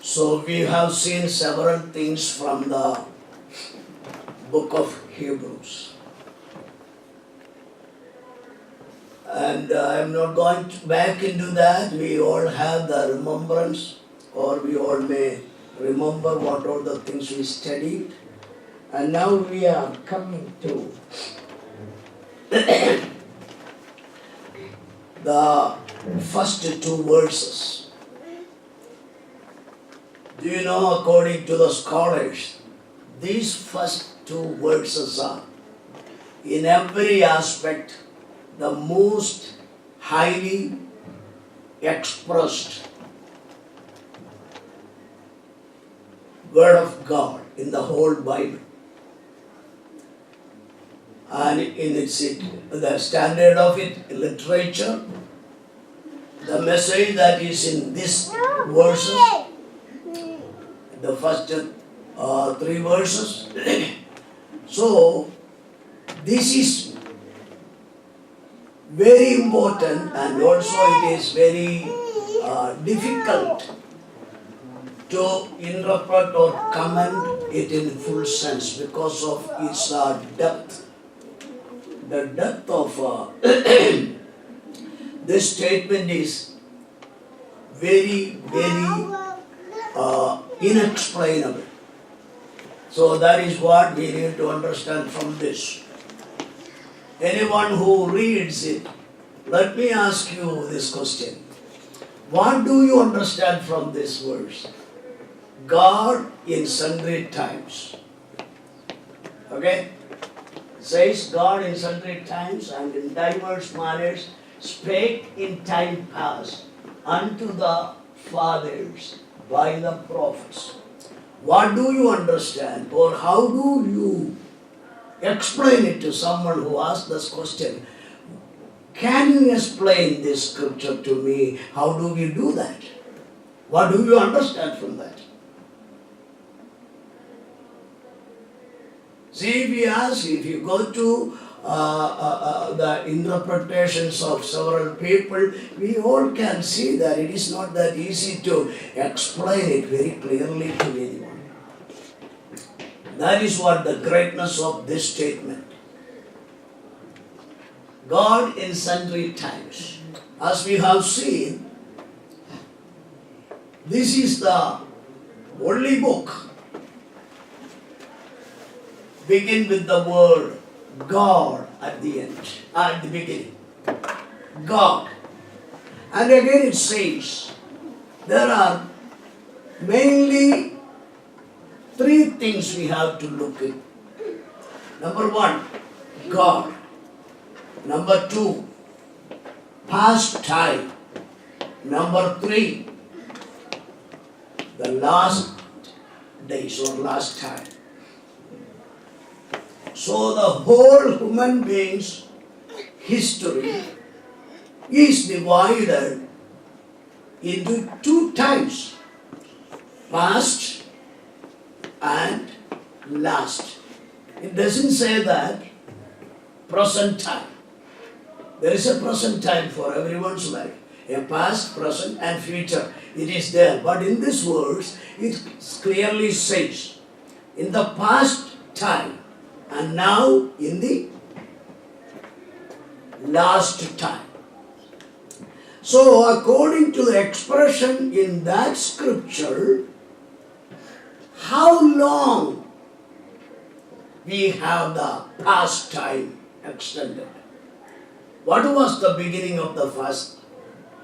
So we have seen several things from the book of Hebrews. And I am not going back into that. We all have the remembrance, or we all may remember what all the things we studied. And now we are coming to the first two verses. Do you know, according to the scholars, these first two verses are, in every aspect, the most highly expressed Word of God in the whole Bible. And in its the standard of it, literature, the message that is in these verses, the first three verses. So, this is very important, and also it is very difficult to interpret or comment it in full sense because of its depth. The depth of this statement is very, very inexplainable. So that is what we need to understand from this. Anyone who reads it, let me ask you this question. What do you understand from this verse? God in sundry times. Okay? Says God in sundry times and in diverse manners spake in time past unto the fathers by the prophets. What do you understand, or how do you explain it to someone who asks this question? Can you explain this scripture to me? How do we do that? What do you understand from that? See, if you go to the interpretations of several people, we all can see that it is not that easy to explain it very clearly to anyone. That is what the greatness of this statement. God in sundry times. As we have seen, this is the only book begin with the word God at the end, at the beginning. God. And again it says, there are mainly three things we have to look at. Number one, God. Number two, past time. Number three, the last days or last time. So the whole human being's history is divided into two times, past and last. It doesn't say that present time. There is a present time for everyone's life, a past, present and future. It is there. But in this verse, it clearly says, in the past time, and now in the last time. So according to the expression in that scripture, how long we have the past time extended? What was the beginning of the past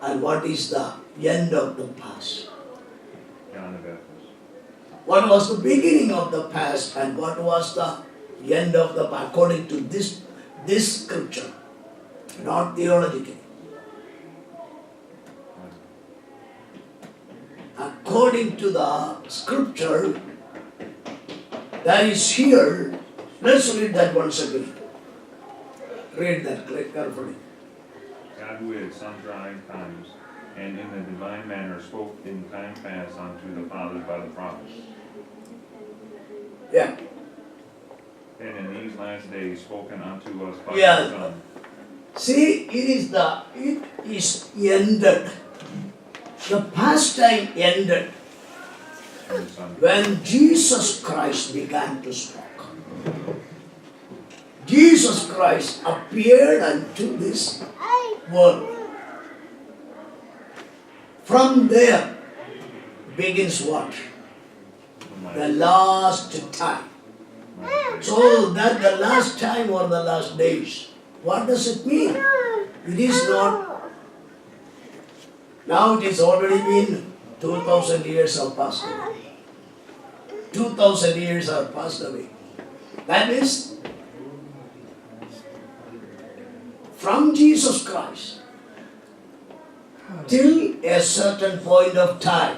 and what is the end of the past? John the Baptist. What was the beginning of the past and what was the end of the past, according to this scripture, not theologically. According to the scripture that is here, let's read that once again. Read that carefully. God who at sundry times and in the divine manner spoke in time past unto the fathers by the prophets. Yeah. And in these last days spoken unto us by Yeah. the Son. See, it is ended. The past time ended. and the Son. When Jesus Christ began to speak, Jesus Christ appeared unto this world. From there begins what? The last time. So that the last time or the last days, what does it mean? It is not. Now it is already been 2000 years have passed away. 2000 years have passed away. That is from Jesus Christ till a certain point of time.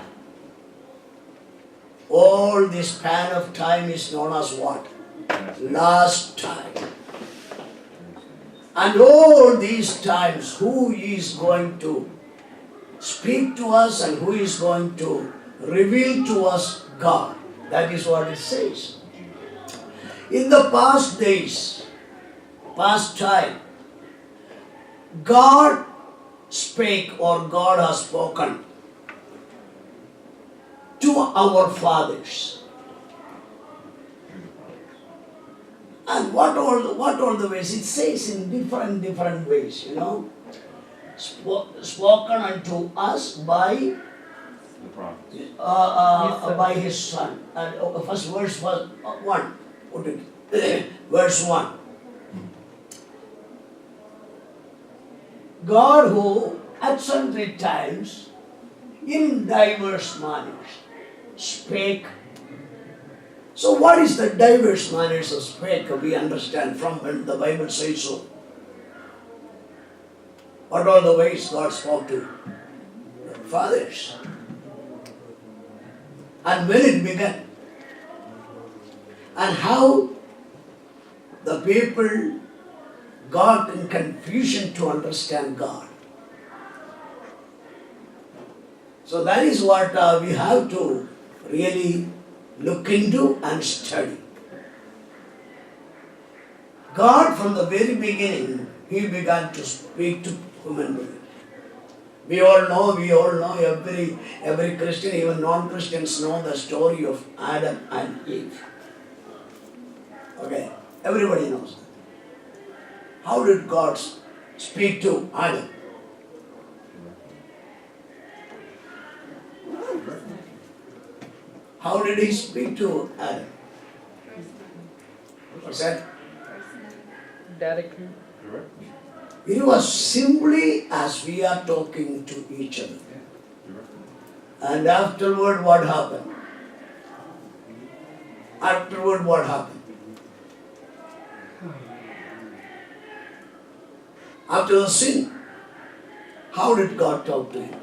All this span of time is known as what? Last time. And all these times, who is going to speak to us and who is going to reveal to us God? That is what it says. In the past days, past time, God spake or God has spoken to our fathers. And what all the ways? It says in different ways, you know. Spoken unto us by The prophets. by his son. And first verse was 1. Verse 1. God who at sundry times in diverse manners spake. So what is the diverse manners of spake? We understand from when the Bible says so. What all the ways God spoke to the fathers? And when it began? And how the people got in confusion to understand God. So that is what we have to really look into and study. God from the very beginning, He began to speak to human beings. We all know, every Christian, even non-Christians know the story of Adam and Eve. Okay, everybody knows that. How did God speak to Adam? How did He speak to Adam? What's that? Directly. Correct? It was simply as we are talking to each other. Correct. And afterward, what happened? Afterward, what happened? After the sin, how did God talk to him?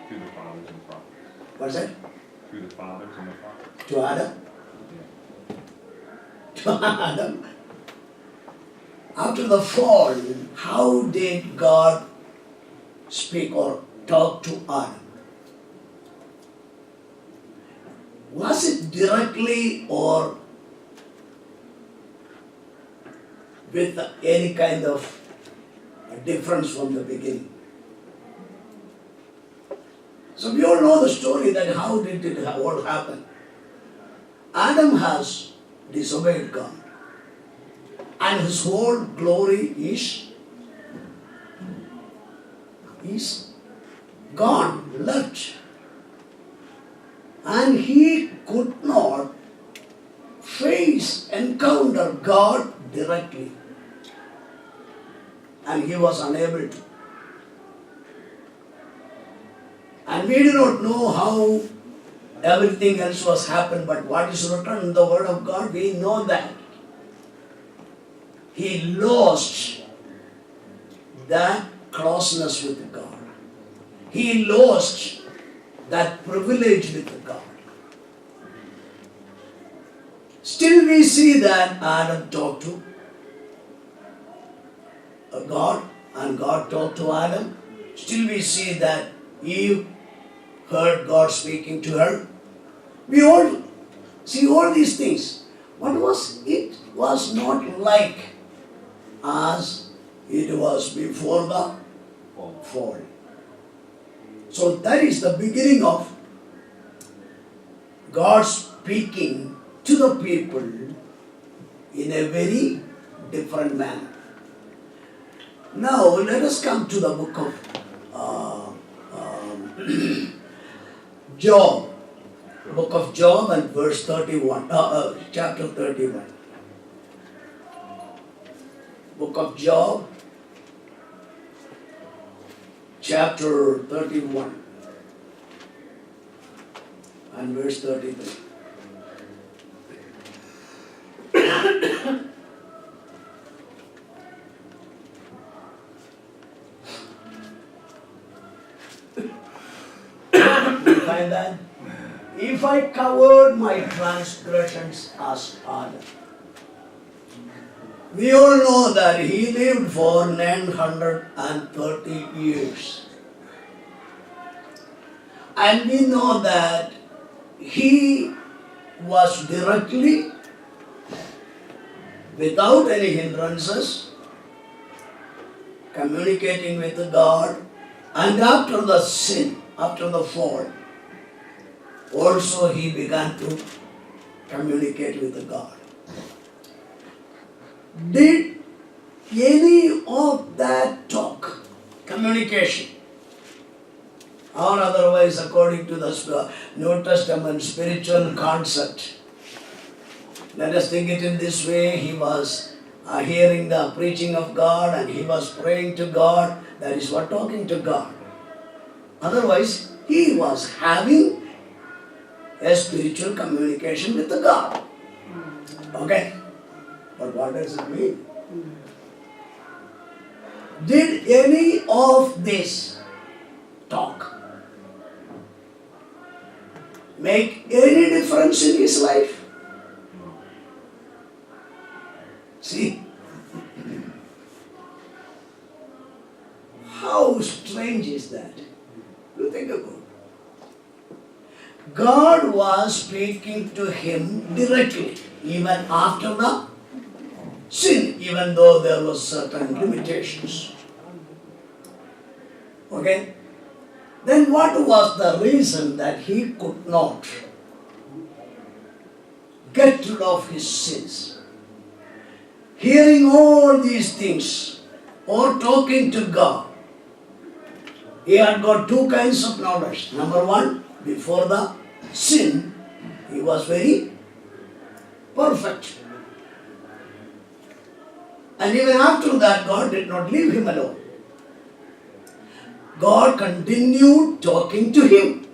Through the fathers and prophets. What's that? Through the fathers and the prophets. To Adam? To Adam. After the fall, how did God speak or talk to Adam? Was it directly or with any kind of difference from the beginning? So we all know the story that how did it all happen. Adam has disobeyed God. And his whole glory is gone, left. And he could not encounter God directly. And he was unable to. And we do not know how everything else was happened, but what is written in the Word of God, we know that he lost that closeness with God. He lost that privilege with God. Still we see that Adam talked to God and God talked to Adam. Still we see that Eve heard God speaking to her. We all see all these things. What was it? Was not like as it was before the fall. So that is the beginning of God speaking to the people in a very different manner. Now let us come to the book of Job. Book of Job and verse 31, chapter 31. Book of Job, chapter 31 and verse 33. You find that? If I covered my transgressions as Adam. We all know that he lived for 930 years. And we know that he was directly, without any hindrances, communicating with God. And after the sin, after the fall, also he began to communicate with God. Did any of that talk, communication, or otherwise according to the New Testament spiritual concept, let us think it in this way, he was hearing the preaching of God and he was praying to God, that is what talking to God. Otherwise, he was having a spiritual communication with the God. Okay? But what does it mean? Did any of this talk make any difference in his life? See? How strange is that? You think about it. God was speaking to him directly, even after the sin, even though there were certain limitations. Okay? Then what was the reason that he could not get rid of his sins? Hearing all these things or talking to God, he had got two kinds of knowledge. Number one, before the sin, he was very perfect. And even after that, God did not leave him alone. God continued talking to him.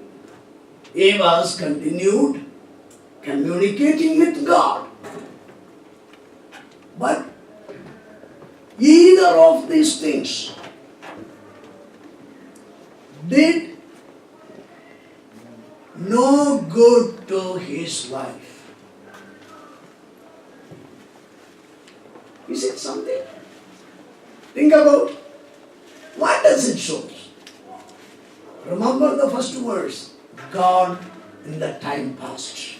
He was continued communicating with God. But either of these things did no good to his life. Is it something? Think about what does it show? Remember the first verse. God in the time past.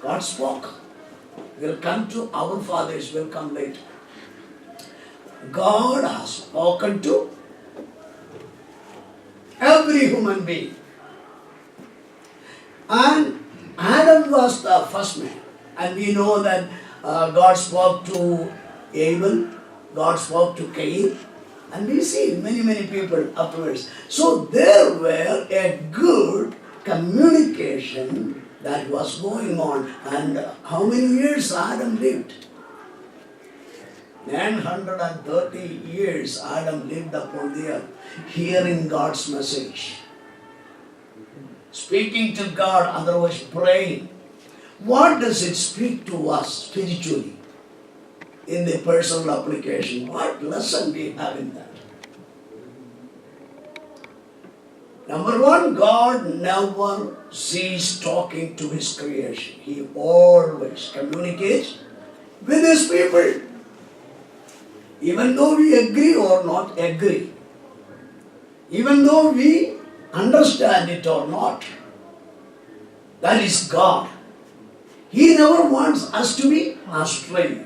God spoke. We'll come to our fathers, will come later. God has spoken to every human being. And Adam was the first man. And we know that God spoke to Abel, God spoke to Cain, and we see many people afterwards. So there were a good communication that was going on. And how many years Adam lived? 930 years Adam lived upon the earth, hearing God's message, speaking to God, otherwise praying. What does it speak to us spiritually in the personal application? What lesson we have in that? Number one, God never ceased talking to his creation. He always communicates with his people. Even though we agree or not agree, even though we understand it or not, that is God. He never wants us to be astray,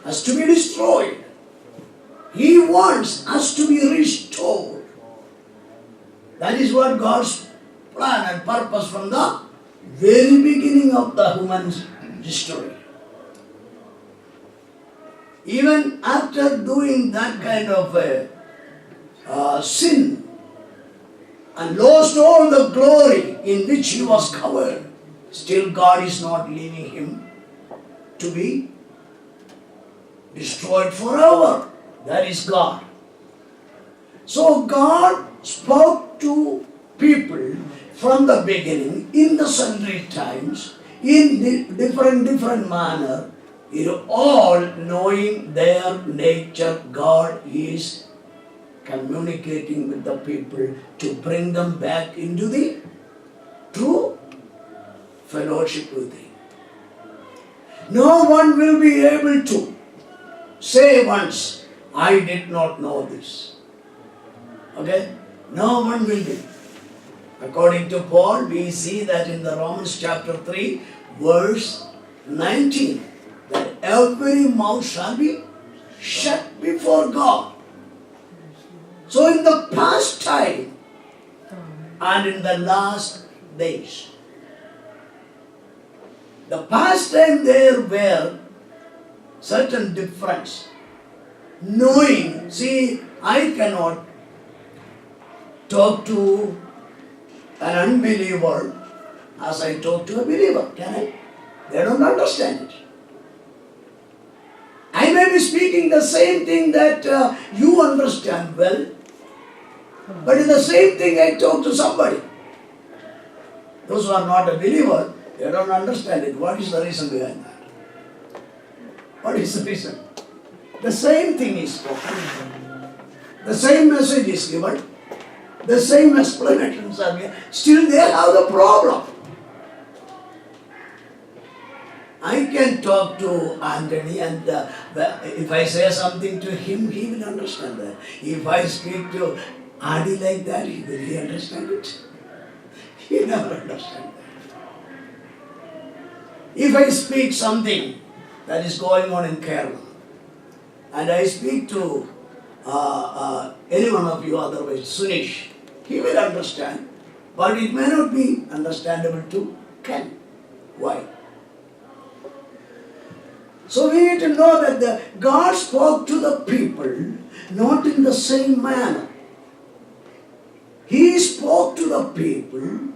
us to be destroyed. He wants us to be restored. That is what God's plan and purpose from the very beginning of the human history. Even after doing that kind of a sin and lost all the glory in which he was covered, still God is not leaving him to be destroyed forever. That is God. So God spoke to people from the beginning, in the sundry times, in different manner, all knowing their nature. God is communicating with the people to bring them back into the true fellowship with Him. No one will be able to say once, I did not know this. Okay? No one will be. According to Paul, we see that in the Romans chapter 3, verse 19, that every mouth shall be shut before God. So in the past time and in the last days, the past time there were certain difference. Knowing, see, I cannot talk to an unbeliever as I talk to a believer, can I? They don't understand it. I may be speaking the same thing that you understand well, but in the same thing I talk to somebody. Those who are not a believer, they don't understand it. What is the reason behind that? What is the reason? The same thing is spoken. The same message is given. The same explanations are given. Still they have the problem. I can talk to Anthony and if I say something to him, he will understand that. If I speak to Adi like that, will he understand it? He never understands that. If I speak something that is going on in Kerala, and I speak to any one of you otherwise, Sunish, he will understand, but it may not be understandable to Ken. Why? So we need to know that God spoke to the people not in the same manner. He spoke to the people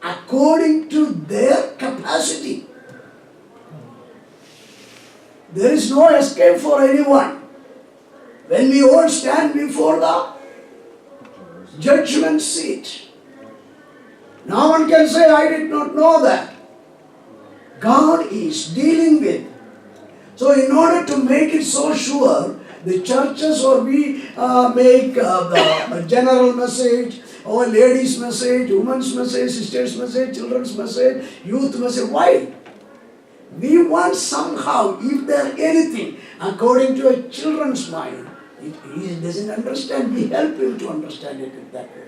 according to their capacity. There is no escape for anyone. When we all stand before the judgment seat, no one can say, I did not know that. God is dealing with. So in order to make it so sure, the churches or we make the general message, or ladies' message, women's message, sisters' message, children's message, youth message. Why? We want somehow, if there anything, according to a children's mind, if he doesn't understand, we help him to understand it in that way.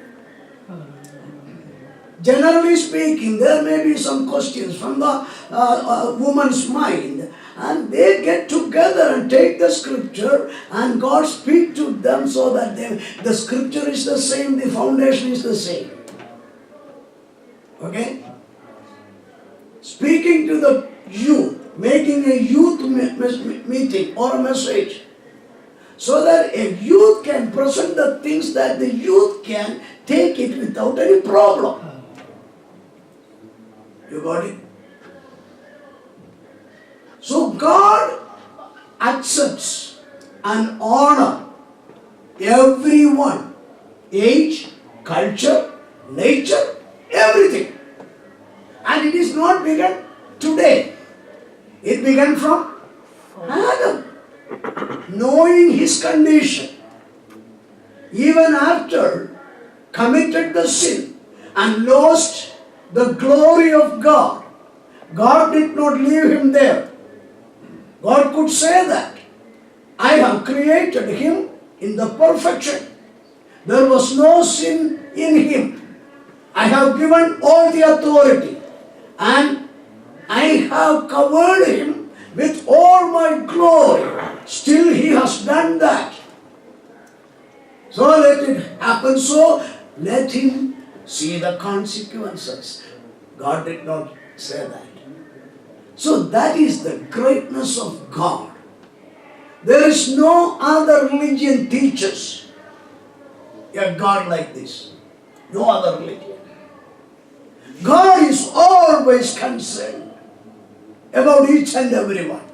Generally speaking, there may be some questions from the woman's mind, and they get together and take the scripture, and God speak to them so that the scripture is the same, the foundation is the same. Okay? Speaking to the youth, making a youth meeting or a message, so that a youth can present the things that the youth can take it without any problem. You got it? So God accepts and honors everyone, age, culture, nature, everything. And it is not begun today. It began from Adam, knowing his condition. Even after committed the sin and lost the glory of God, God did not leave him there. God could say that I have created him in the perfection. There was no sin in him. I have given all the authority and I have covered him with all my glory. Still he has done that. So let it happen so. Let him see the consequences. God did not say that. So that is the greatness of God. There is no other religion teaches a God like this. No other religion. God is always concerned about each and every one.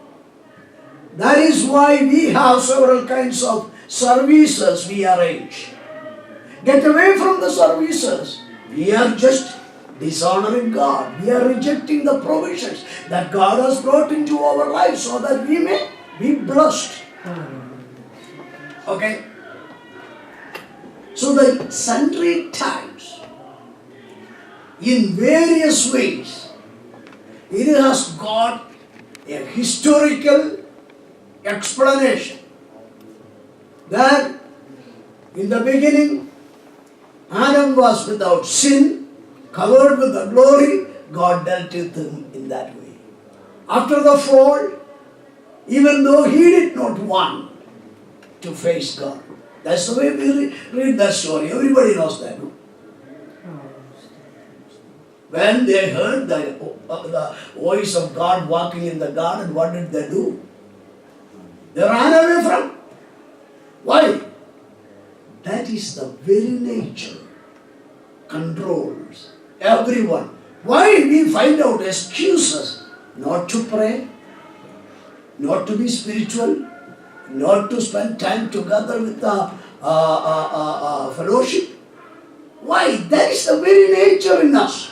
That is why we have several kinds of services we arrange. Get away from the services. We are just dishonoring God. We are rejecting the provisions that God has brought into our lives so that we may be blessed. Okay? So the sundry times, in various ways, it has got a historical explanation that in the beginning Adam was without sin, covered with the glory. God dealt with him in that way. After the fall, even though he did not want to face God. That's the way we read that story. Everybody knows that. No? When they heard the voice of God walking in the garden, what did they do? They ran away from. Why? That is the very nature. Controls everyone. Why we find out excuses not to pray, not to be spiritual, not to spend time together with the fellowship? Why? That is the very nature in us.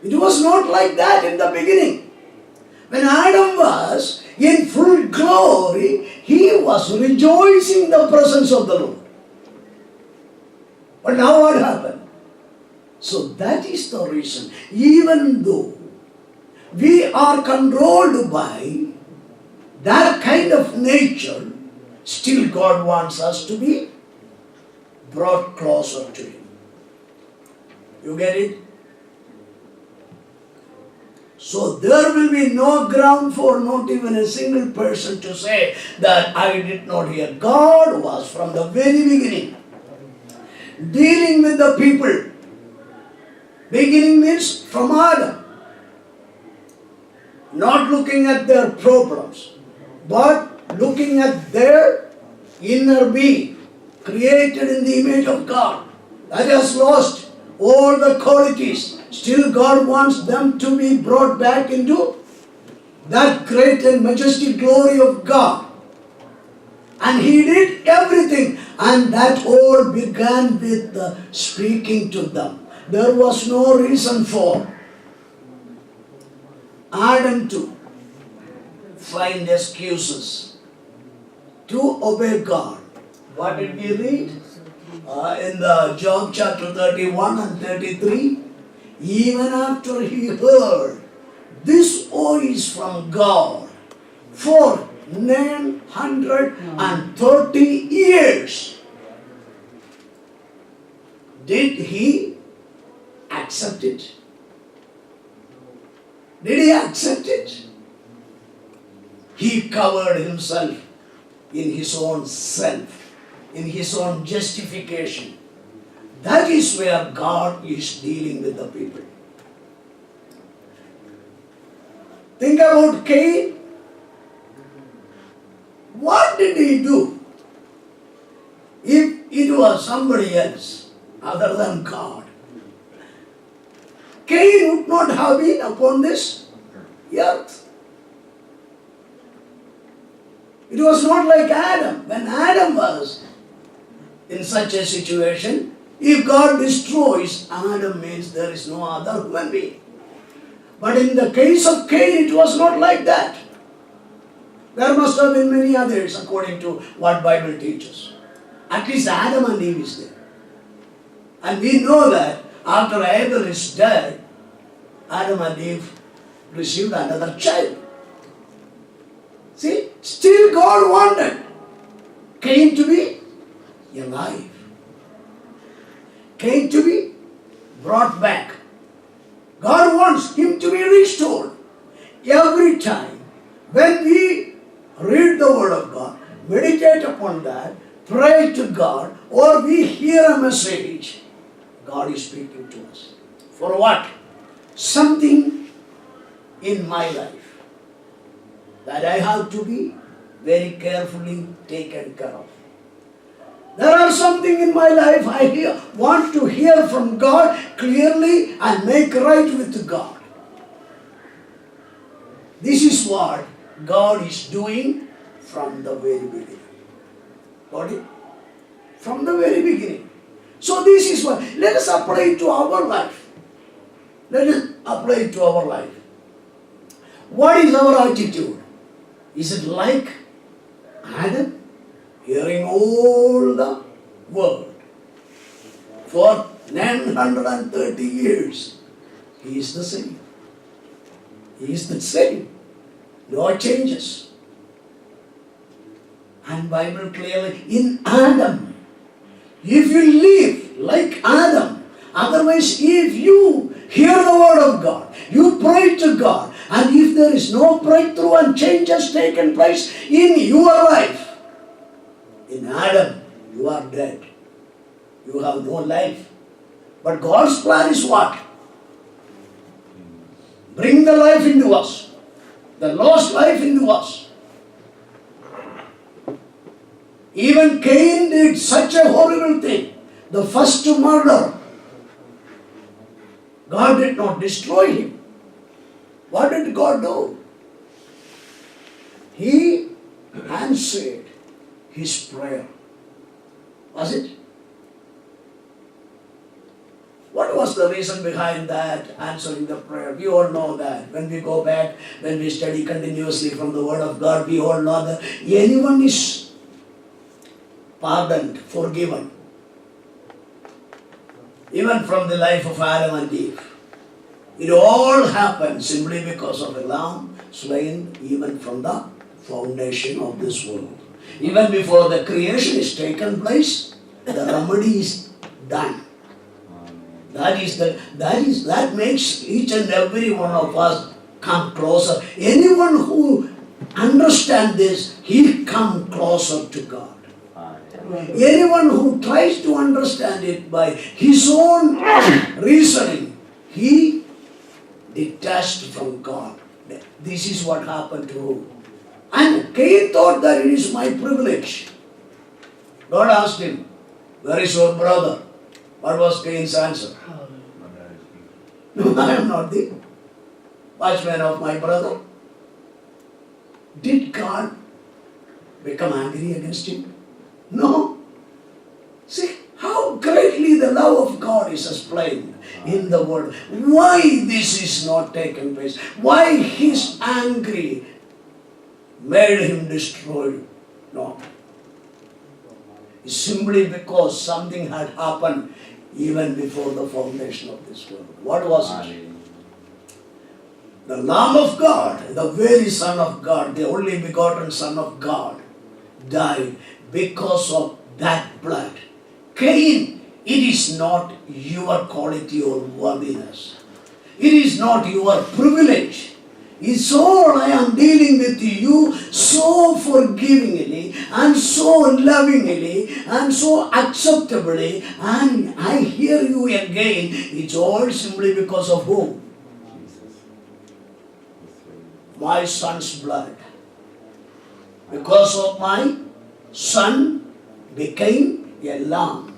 It was not like that in the beginning. When Adam was in full glory, he was rejoicing in the presence of the Lord. But now what happened? So that is the reason. Even though we are controlled by that kind of nature, still God wants us to be brought closer to Him. You get it? So there will be no ground for not even a single person to say that I did not hear. God was from the very beginning dealing with the people. Beginning means from Adam. Not looking at their problems, but looking at their inner being, created in the image of God, that has lost all the qualities. Still God wants them to be brought back into that great and majestic glory of God. And He did everything. And that all began with speaking to them. There was no reason for Adam to find excuses to obey God. What did we read? In the Job chapter 31 and 33. Even after he heard this voice from God for 930 years, did he accept it? Did he accept it? He covered himself in his own self, in his own justification. That is where God is dealing with the people. Think about Cain. What did he do? If it was somebody else other than God, Cain would not have been upon this earth. It was not like Adam. When Adam was in such a situation, if God destroys Adam, means there is no other human being. But in the case of Cain, it was not like that. There must have been many others according to what Bible teaches. At least Adam and Eve is there. And we know that after Abel is dead, Adam and Eve received another child. See, still God wanted Cain to be alive. Cain to be brought back. God wants him to be restored. Every time when we read the Word of God, meditate upon that, pray to God, or we hear a message, God is speaking to us. For what? Something in my life that I have to be very carefully taken care of. There are something in my life I want to hear from God clearly and make right with God. This is what God is doing from the very beginning. Got it? From the very beginning. So this is what, let us apply it to our life. Let us apply it to our life. What is our attitude? Is it like Adam? Hearing all the word for 930 years. He is the same. He is the same. No changes. And Bible clearly, in Adam, if you live like Adam, otherwise if you hear the word of God, you pray to God, and if there is no breakthrough and changes taken place in your life, in Adam, you are dead. You have no life. But God's plan is what? Bring the life into us. The lost life into us. Even Cain did such a horrible thing. The first murder. God did not destroy him. What did God do? He answered his prayer. Was it? What was the reason behind that answering the prayer? We all know that. When we go back, when we study continuously from the Word of God, we all know that anyone is pardoned, forgiven. Even from the life of Adam and Eve. It all happened simply because of a lamb slain even from the foundation of this world. Even before the creation is taken place, the remedy is done. That makes each and every one of us come closer. Anyone who understands this, he come closer to God. Anyone who tries to understand it by his own reasoning, he detached from God. This is what happened to him. And Cain thought that it is my privilege. God asked him, where is your brother? What was Cain's answer? No, I am not the watchman of my brother. Did God become angry against him? No. See how greatly the love of God is explained in the word. Why this is not taken place? Why his angry made him destroy? No. It's simply because something had happened even before the foundation of this world. What was it? The Lamb of God, the very Son of God, the only begotten Son of God, died because of that blood. Cain, it is not your quality or worthiness. It is not your privilege. It's all I am dealing with you so forgivingly and so lovingly and so acceptably, and I hear you again. It's all simply because of whom? My son's blood. Because of my son became a lamb,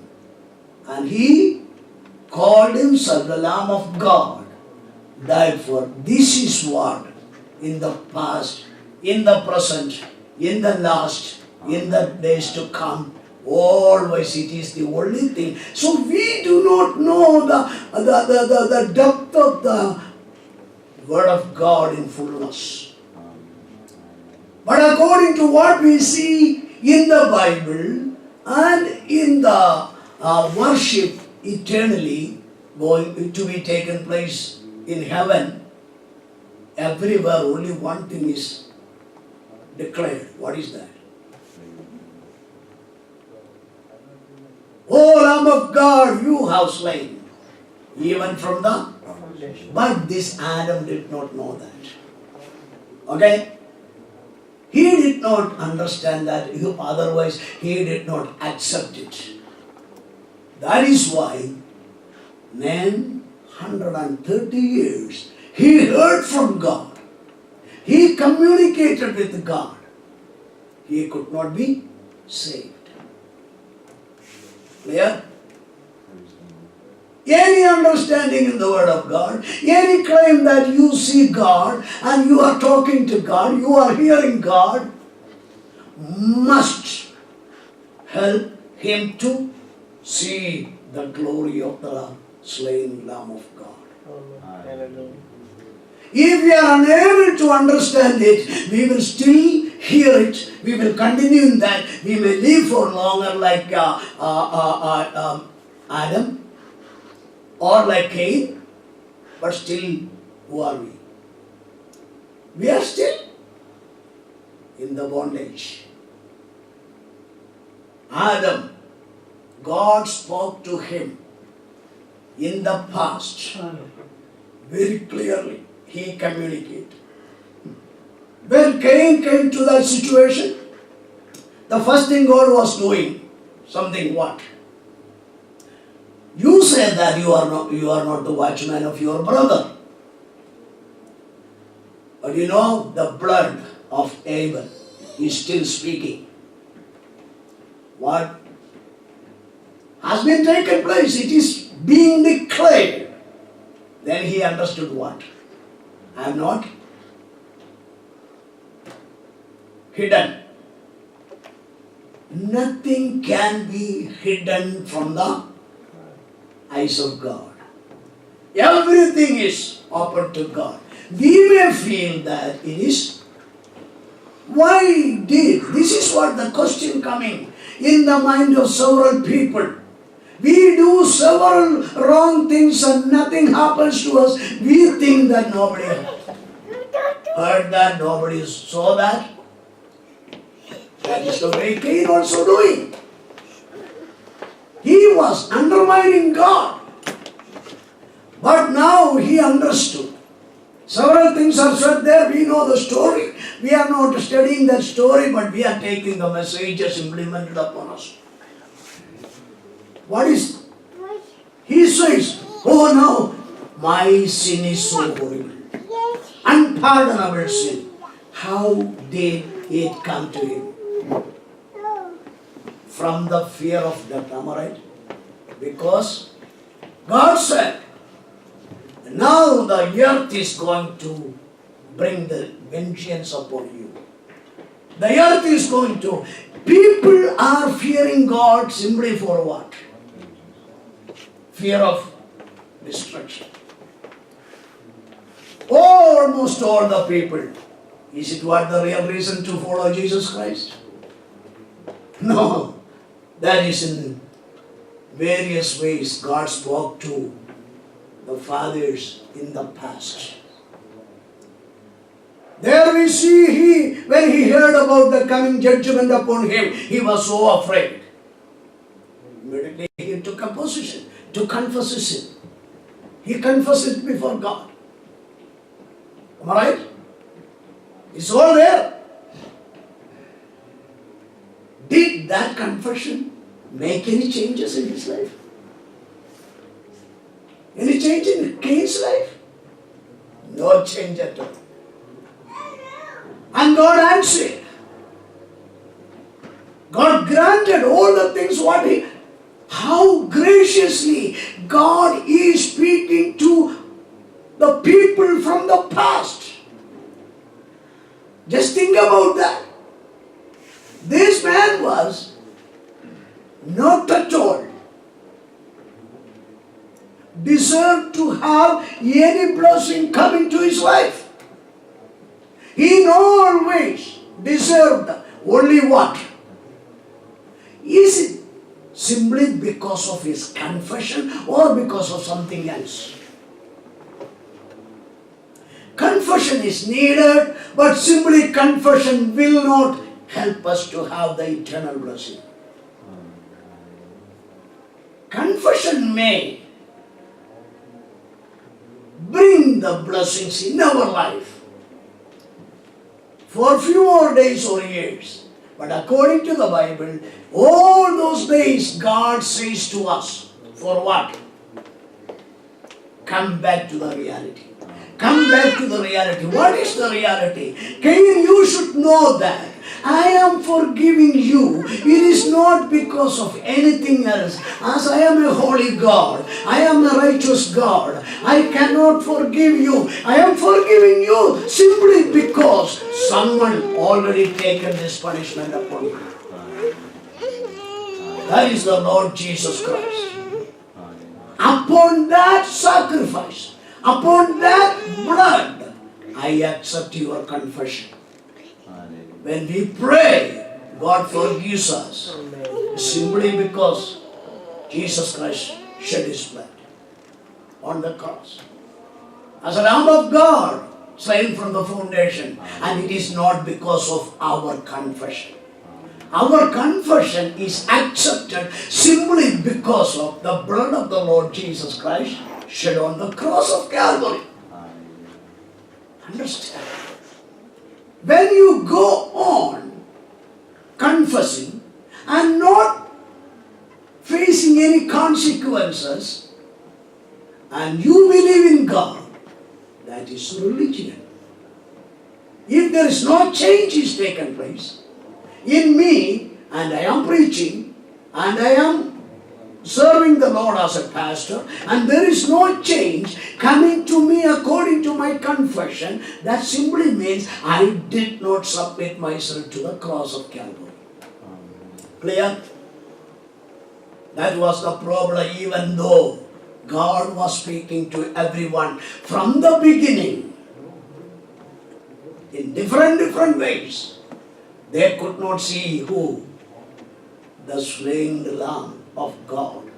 and he called himself the Lamb of God, died for. This is what in the past, in the present, in the last, in the days to come, always it is the only thing. So we do not know the depth of the Word of God in fullness. But according to what we see in the Bible and in the worship eternally going to be taken place in heaven, everywhere only one thing is declared. What is that? O Lamb of God, you have slain, even from the foundation. But this Adam did not know that. Okay? He did not understand that, otherwise he did not accept it. That is why 930 130 years. He heard from God. He communicated with God. He could not be saved. Clear? Any understanding in the Word of God, any claim that you see God and you are talking to God, you are hearing God, must help him to see the glory of the slain Lamb of God. Hallelujah. If we are unable to understand it, we will still hear it. We will continue in that. We may live for longer like Adam or like Cain, but still, who are we? We are still in the bondage. Adam, God spoke to him in the past very clearly. He communicated. When Cain came to that situation, the first thing God was doing, something what? You say that you are not the watchman of your brother. But you know, the blood of Abel is still speaking. What has been taken place? It is being declared. Then he understood what? I am not hidden. Nothing can be hidden from the eyes of God. Everything is open to God. We may feel that it is. Why did? This is what the question coming in the mind of several people. We do several wrong things and nothing happens to us. We think that nobody heard that, nobody saw that. That is the way Cain also doing. He was undermining God. But now he understood. Several things are said there. We know the story. We are not studying that story, but we are taking the messages implemented upon us. What is? He says, oh no, my sin is so horrible. Unpardonable sin. How did it come to him? From the fear of death, am I right? Because God said, now the earth is going to bring the vengeance upon you. The earth is going to. People are fearing God simply for what? Fear of destruction. Almost all the people. Is it what the real reason to follow Jesus Christ? No. That is in various ways God spoke to the fathers in the past. There we see when he heard about the coming judgment upon him, he was so afraid. Immediately he took a position to confess his sin. He confessed it before God. Am I right? It's all there. Did that confession make any changes in his life? Any change in Cain's life? No change at all. And God answered. God granted all the things what he... How graciously God is speaking to the people from the past. Just think about that. This man was not at all deserved to have any blessing coming to his life. He always deserved only what? Is it simply because of his confession or because of something else? Confession is needed, but simply confession will not help us to have the eternal blessing. Confession may bring the blessings in our life for a few more days or years. But according to the Bible, all those days God says to us, for what? come back to the reality. Come back to the reality. What is the reality? Cain, you should know that I am forgiving you. It is not because of anything else. As I am a holy God, I am a righteous God, I cannot forgive you. I am forgiving you simply because someone already taken this punishment upon you. That is the Lord Jesus Christ. Upon that sacrifice, upon that blood, I accept your confession. When we pray, God forgives us simply because Jesus Christ shed His blood on the cross. As a Lamb of God, slain from the foundation, and it is not because of our confession. Our confession is accepted simply because of the blood of the Lord Jesus Christ shed on the cross of Calvary. Understand? When you go on confessing and not facing any consequences, and you believe in God, that is religion. If there is no change is taken place in me, and I am preaching, and I am serving the Lord as a pastor, and there is no change coming to me according to my confession, that simply means I did not submit myself to the cross of Calvary. Clear? That was the problem, even though God was speaking to everyone from the beginning in different ways. They could not see who? The slain Lamb of God.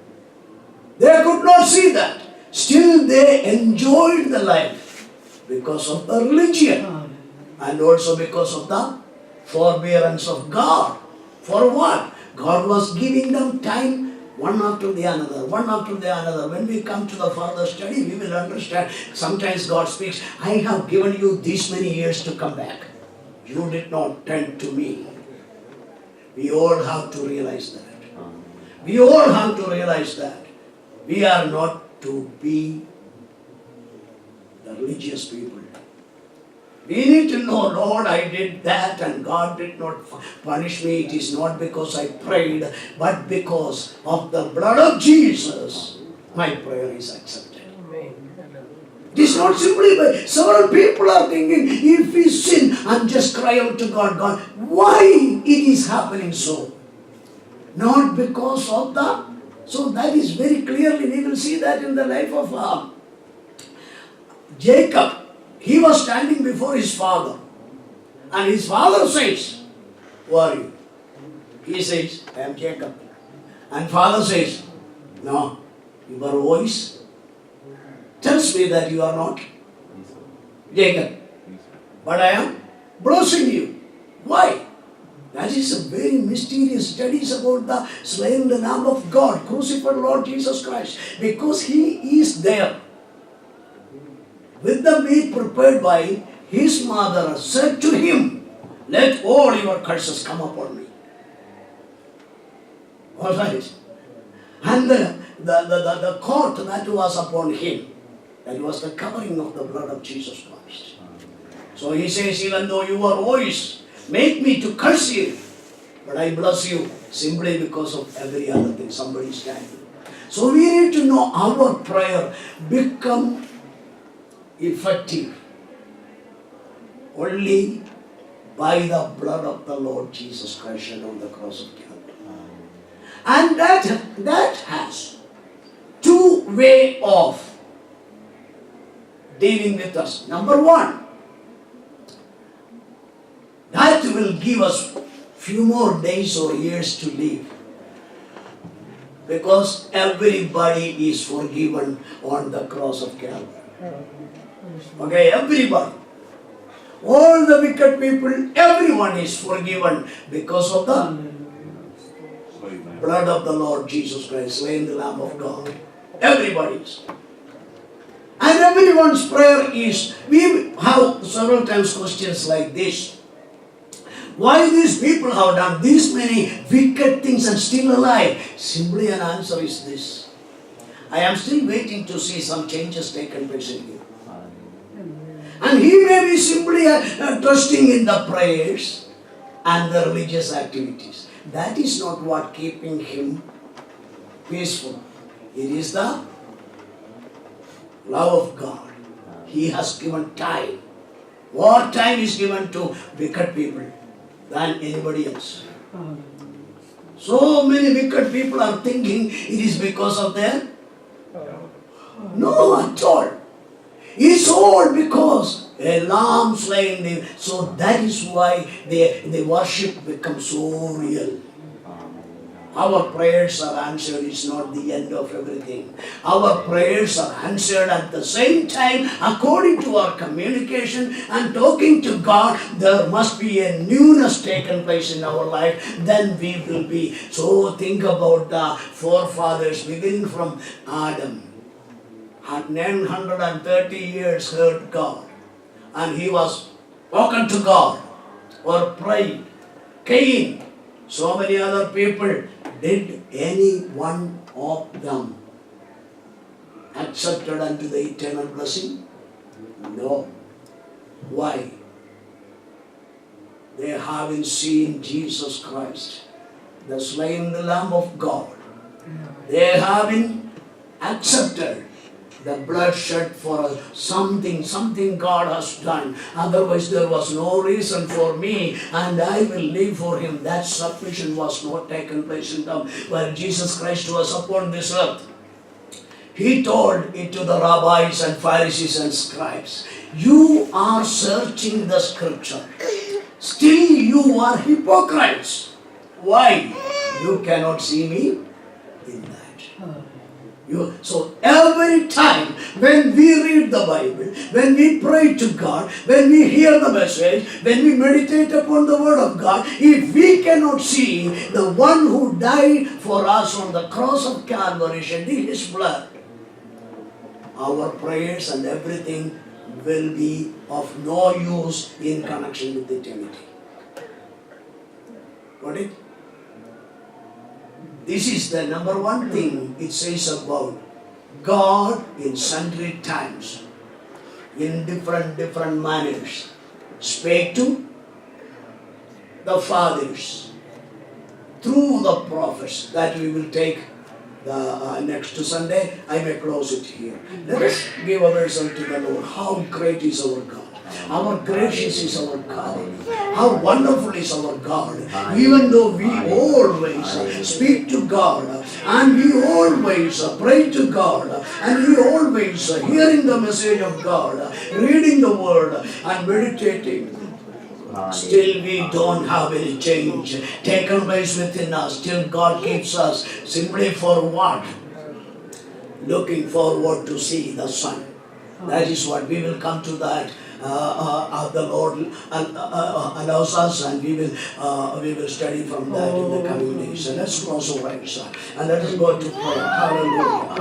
They could not see that. Still they enjoyed the life because of the religion and also because of the forbearance of God. For what? God was giving them time one after the another, one after the another. When we come to the further study, we will understand. Sometimes God speaks, I have given you this many years to come back. You did not turn to me. We all have to realize that. We all have to realize that. We are not to be the religious people. We need to know, Lord, I did that and God did not punish me. It is not because I prayed, but because of the blood of Jesus, my prayer is accepted. It is not simply by several people are thinking, if we sin and just cry out to God, God, why it is happening so? Not because of the, so that is very clearly, we will see that in the life of Jacob. He was standing before his father, and his father says, who are you? He says, I am Jacob. And father says, no, your voice tells me that you are not Jacob, but I am blessing you. Why? That is a very mysterious studies about the slain Lamb of God, crucified Lord Jesus Christ, because He is there with the meat prepared by His mother, said to Him, let all your curses come upon me. Alright. And the coat that was upon Him, that was the covering of the blood of Jesus Christ. So He says, even though your voice make me to curse you, but I bless you simply because of every other thing somebody is standing. So we need to know our prayer become effective only by the blood of the Lord Jesus Christ shed on the cross of Calvary. And that has two ways of dealing with us. Number one, that will give us few more days or years to live, because everybody is forgiven on the cross of Calvary. Okay, everybody. All the wicked people, everyone is forgiven because of the blood of the Lord Jesus Christ, slain the Lamb of God. Everybody is. And everyone's prayer is, we have several times questions like this. Why these people have done these many wicked things and still alive? Simply an answer is this. I am still waiting to see some changes taken place in him. And he may be simply trusting in the prayers and the religious activities. That is not what keeping him peaceful. It is the love of God. He has given time. More time is given to wicked people than anybody else. So many wicked people are thinking it is because of their... No, at all. It's all because a lamb slain them. So that is why the worship becomes so real. Our prayers are answered. It's not the end of everything. Our prayers are answered at the same time according to our communication and talking to God. There must be a newness taken place in our life. Then we will be. So think about the forefathers beginning from Adam. Had 930 years heard God. And he was spoken to God or prayed. Cain, so many other people. Did any one of them accepted unto the eternal blessing? No. Why? They haven't seen Jesus Christ, the slain Lamb of God. They haven't accepted the blood shed for us. Something God has done. Otherwise there was no reason for me and I will live for him. That submission was not taken place in them. When Jesus Christ was upon this earth, he told it to the rabbis and Pharisees and scribes, you are searching the scripture. Still you are hypocrites. Why? You cannot see me in that. So every time when we read the Bible, when we pray to God, when we hear the message, when we meditate upon the word of God, if we cannot see the one who died for us on the cross of Calvary, shedding his blood, our prayers and everything will be of no use in connection with eternity. Got it? This is the number one thing it says about God in sundry times, in different manners, spake to the fathers through the prophets. That we will take the next Sunday. I may close it here. Let us give ourselves to the Lord. How great is our God. How gracious is our God. How wonderful is our God. Even though we always speak to God and we always pray to God and we always hearing the message of God, reading the word and meditating, still we don't have any change taken place within us. Still God keeps us simply for what? Looking forward to see the sun. That is what we will come to that. The Lord allows us, and we will study from that in the coming days. And let's close our eyes and let us go to prayer. Hallelujah.